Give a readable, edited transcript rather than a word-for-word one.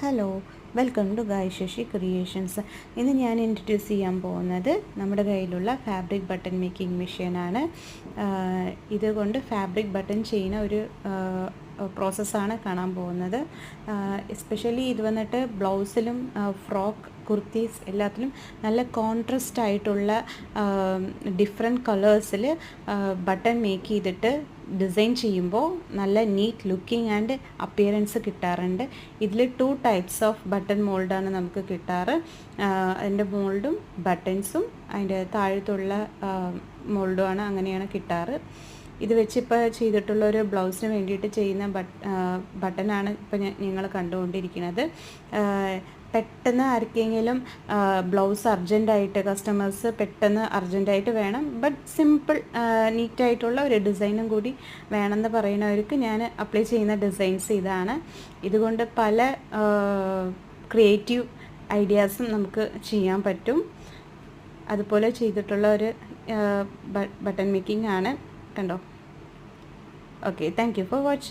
Hello, welcome to Gayasasi creations. ഇന്ന് ഞാൻ introduce ചെയ്യാൻ പോകുന്നത് നമ്മുടെ കയ്യിലുള്ള ഫാബ്രിക് ബട്ടൺ മേക്കിംഗ് മെഷീനാണ്. ഇതുകൊണ്ട് ഫാബ്രിക് ബട്ടൺ ചെയ്യുന്ന ഒരു പ്രോസസ്സാണ് കാണാൻ പോകുന്നത്. എസ്പെഷ്യലി ഇത് വന്നിട്ട് ബ്ലൗസിലും ഫ്രോക്ക്, കുർത്തീസ് എല്ലാത്തിലും നല്ല കോൺട്രസ്റ്റ് ആയിട്ടുള്ള ഡിഫറെൻറ്റ് കളേഴ്സിൽ ബട്ടൺ മേക്ക് ചെയ്തിട്ട് ഡിസൈൻ ചെയ്യുമ്പോൾ നല്ല നീറ്റ് ലുക്കിംഗ് ആൻഡ് അപ്പിയറൻസ് കിട്ടാറുണ്ട്. ഇതിൽ 2 ടൈപ്സ് ഓഫ് ബട്ടൺ മോൾഡാണ് നമുക്ക് കിട്ടാറ്. അതിൻ്റെ മോൾഡും ബട്ടൺസും അതിൻ്റെ താഴത്തുള്ള മോൾഡുമാണ്, അങ്ങനെയാണ് കിട്ടാറ്. ഇത് വെച്ച് ഇപ്പോൾ ചെയ്തിട്ടുള്ള ഒരു ബ്ലൗസിന് വേണ്ടിയിട്ട് ചെയ്യുന്ന ബട്ടനാണ് ഇപ്പോൾ നിങ്ങൾ കണ്ടുകൊണ്ടിരിക്കുന്നത്. പെട്ടെന്ന് ആർക്കെങ്കിലും ബ്ലൗസ് അർജൻറ്റായിട്ട്, കസ്റ്റമേഴ്സ് പെട്ടെന്ന് അർജൻറ്റായിട്ട് വേണം, ബട്ട് സിമ്പിൾ നീറ്റായിട്ടുള്ള ഒരു ഡിസൈനും കൂടി വേണമെന്ന് പറയുന്നവർക്ക് ഞാൻ അപ്ലൈ ചെയ്യുന്ന ഡിസൈൻസ് ഇതാണ്. ഇതുകൊണ്ട് പല ക്രിയേറ്റീവ് ഐഡിയാസും നമുക്ക് ചെയ്യാൻ പറ്റും. അതുപോലെ ചെയ്തിട്ടുള്ള ഒരു ബട്ടൺ മേക്കിംഗ് ആണ്, കണ്ടോ. Okay, thank you for watching.